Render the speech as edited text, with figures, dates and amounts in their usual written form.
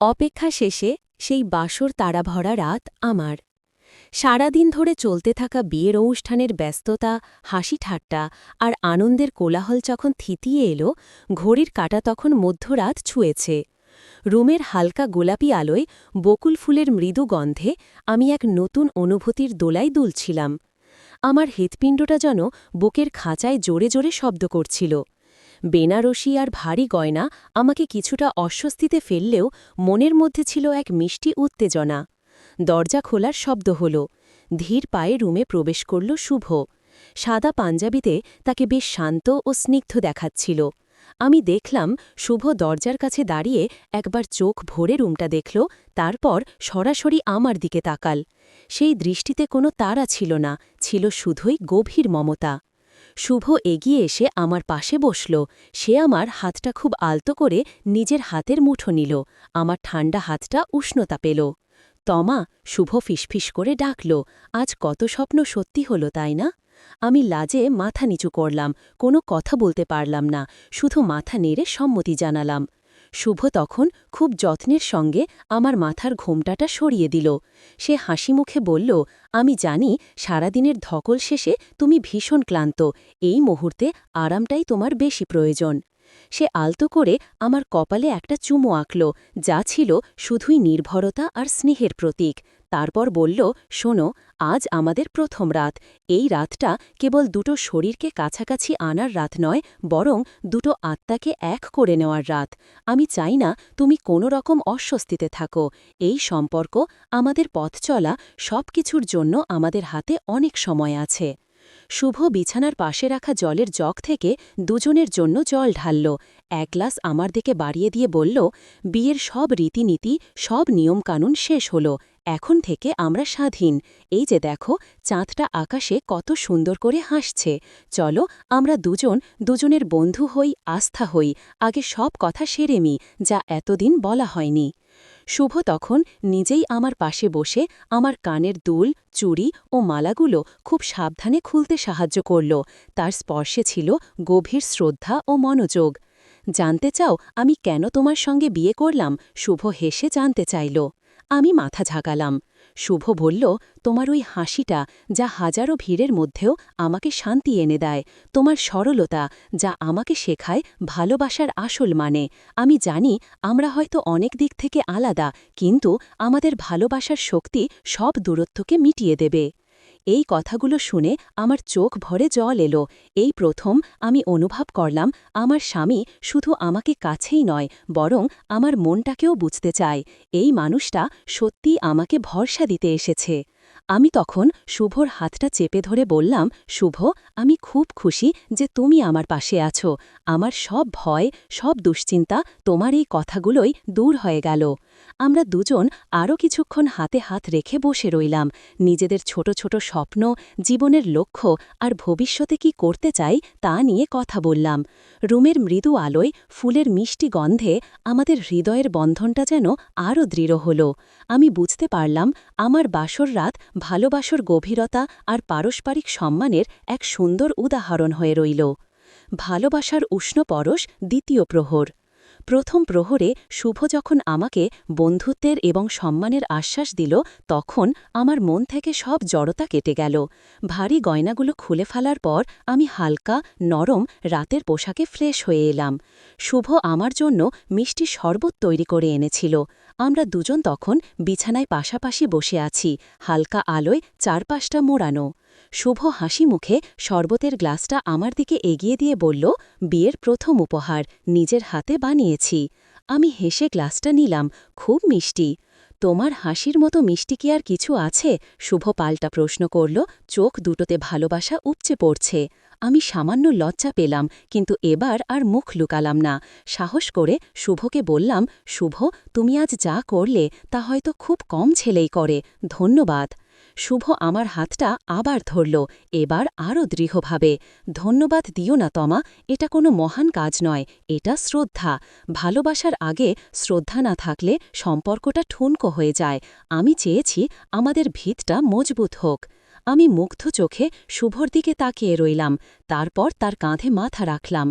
অপেক্ষা শেষে সেই বাসর তাড়াভরা রাত আমার। সারাদিন ধরে চলতে থাকা বিয়ের অনুষ্ঠানের ব্যস্ততা, হাসি ঠাট্টা আর আনন্দের কোলাহল যখন থিতিয়ে এলো, ঘড়ির কাঁটা তখন মধ্যরাত ছুঁয়েছে। রুমের হালকা গোলাপি আলোয়, বকুল ফুলের মৃদু গন্ধে আমি এক নতুন অনুভূতির দোলায় দুলছিলাম। আমার হৃৎপিণ্ডটা যেন বুকের খাঁচায় জোরে জোরে শব্দ করছিল। বেনারসি আর ভারী গয়না আমাকে কিছুটা অস্বস্তিতে ফেললেও মনের মধ্যে ছিল এক মিষ্টি উত্তেজনা। দরজা খোলার শব্দ হল। ধীর পায়ে রুমে প্রবেশ করল শুভ। সাদা পাঞ্জাবিতে তাকে বেশ শান্ত ও স্নিগ্ধ দেখাচ্ছিল। আমি দেখলাম শুভ দরজার কাছে দাঁড়িয়ে একবার চোখ ভরে রুমটা দেখল, তারপর সরাসরি আমার দিকে তাকাল। সেই দৃষ্টিতে কোনো তাড়া ছিল না, ছিল শুধুই গভীর মমতা। শুভ এগিয়ে এসে আমার পাশে বসল। সে আমার হাতটা খুব আলতো করে নিজের হাতের মুঠো নিল। আমার ঠান্ডা হাতটা উষ্ণতা পেল। তমা, শুভ ফিসফিস করে ডাকল, আজ কত স্বপ্ন সত্যি হল, তাই না? আমি লাজে মাথা নিচু করলাম, কোনো কথা বলতে পারলাম না, শুধু মাথা নেড়ে সম্মতি জানালাম। শুভ তখন খুব যত্নের সঙ্গে আমার মাথার ঘোমটাটা সরিয়ে দিল। সে হাসি মুখে বলল, আমি জানি সারাদিনের ধকল শেষে তুমি ভীষণ ক্লান্ত, এই মুহূর্তে আরামটাই তোমার বেশি প্রয়োজন। সে আলতো করে আমার কপালে একটা চুমো আঁকল, যা ছিল শুধুই নির্ভরতা আর স্নেহের প্রতীক। তারপর বলল, শোনো, আজ আমাদের প্রথম রাত। এই রাতটা কেবল দুটো শরীরকে কাছাকাছি আনার রাত নয়, বরং দুটো আত্মাকে এক করে নেওয়ার রাত। আমি চাই না তুমি কোনো রকম অস্বস্তিতে থাকো। এই সম্পর্ক, আমাদের পথ চলা, সব কিছুর জন্য আমাদের হাতে অনেক সময় আছে। শুভ বিছানার পাশে রাখা জলের জগ থেকে দুজনের জন্য জল ঢালল। এক গ্লাস আমার দিকে বাড়িয়ে দিয়ে বলল, বিয়ের সব রীতিনীতি, সব নিয়মকানুন শেষ হল। এখন থেকে আমরা স্বাধীন। এই যে দেখো, চাঁদটা আকাশে কত সুন্দর করে হাসছে। চলো আমরা দুজনের বন্ধু হই, আস্থা হই, আগে সব কথা সেরে নি, যা এতদিন বলা হয়নি। শুভ তখন নিজেই আমার পাশে বসে আমার কানের দুল, চুড়ি ও মালাগুলো খুব সাবধানে খুলতে সাহায্য করল। তার স্পর্শে ছিল গভীর শ্রদ্ধা ও মনোযোগ। জানতে চাও আমি কেন তোমার সঙ্গে বিয়ে করলাম? শুভ হেসে জানতে চাইল। আমি মাথা ঝাঁকালাম। শুভ বলল, তোমার ওই হাসিটা, যা হাজারো ভিড়ের মধ্যেও আমাকে শান্তি এনে দেয়, তোমার সরলতা, যা আমাকে শেখায় ভালোবাসার আসল মানে। আমি জানি আমরা হয়তো অনেক দিক থেকে আলাদা, কিন্তু আমাদের ভালোবাসার শক্তি সব দূরত্বকে মিটিয়ে দেবে। এই কথাগুলো শুনে আমার চোখ ভরে জল এলো। এই প্রথম আমি অনুভব করলাম আমার স্বামী শুধু আমাকে কাছেই নয়, বরং আমার মনটাকেও বুঝতে চায়। এই মানুষটা সত্যি আমাকে ভরসা দিতে এসেছে। আমি তখন শুভর হাতটা চেপে ধরে বললাম, শুভ, আমি খুব খুশি যে তুমি আমার পাশে আছো। আমার সব ভয়, সব দুশ্চিন্তা তোমার এই কথাগুলোই দূর হয়ে গেল। আমরা দুজন আরও কিছুক্ষণ হাতে হাত রেখে বসে রইলাম। নিজেদের ছোট ছোট স্বপ্ন, জীবনের লক্ষ্য আর ভবিষ্যতে কি করতে চাই তা নিয়ে কথা বললাম। রুমের মৃদু আলোয়, ফুলের মিষ্টি গন্ধে আমাদের হৃদয়ের বন্ধনটা যেন আরও দৃঢ় হল। আমি বুঝতে পারলাম আমার বাসর রাত ভালোবাসার গভীরতা আর পারস্পরিক সম্মানের এক সুন্দর উদাহরণ হয়ে রইল। ভালোবাসার উষ্ণ পরশ, দ্বিতীয় প্রহর। প্রথম প্রহরে শুভ যখন আমাকে বন্ধুত্বের এবং সম্মানের আশ্বাস দিল, তখন আমার মন থেকে সব জড়তা কেটে গেল। ভারী গয়নাগুলো খুলে ফেলার পর আমি হালকা, নরম রাতের পোশাকে ফ্রেশ হয়ে এলাম। শুভ আমার জন্য মিষ্টি শরবত তৈরি করে এনেছিল। আমরা দুজন তখন বিছানায় পাশাপাশি বসে আছি, হালকা আলোয় চারপাশটা মোড়ানো। শুভ হাসি মুখে শরবতের গ্লাসটা আমার দিকে এগিয়ে দিয়ে বলল, বিয়ের প্রথম উপহার, নিজের হাতে বানিয়েছি। আমি হেসে গ্লাসটা নিলাম, খুব মিষ্টি। তোমার হাসির মতো মিষ্টি কি আর কিছু আছে? শুভ পাল্টা প্রশ্ন করল, চোখ দুটোতে ভালোবাসা উপচে পড়ছে। আমি সামান্য লজ্জা পেলাম, কিন্তু এবার আর মুখ লুকালাম না। সাহস করে শুভকে বললাম, শুভ, তুমি আজ যা করলে তা হয়তো খুব কম ছেলেই করে, ধন্যবাদ। শুভ আমার হাতটা আবার ধরল, এবার আরও দৃঢ়ভাবে। ধন্যবাদ দিও না তমা, এটা কোনো মহান কাজ নয়, এটা শ্রদ্ধা। ভালোবাসার আগে শ্রদ্ধা না থাকলে সম্পর্কটা ঠুনকো হয়ে যায়। আমি চেয়েছি আমাদের ভিতটা মজবুত হোক। আমি মুগ্ধ চোখে শুভর দিকে তাকিয়ে রইলাম, তারপর তার কাঁধে মাথা রাখলাম।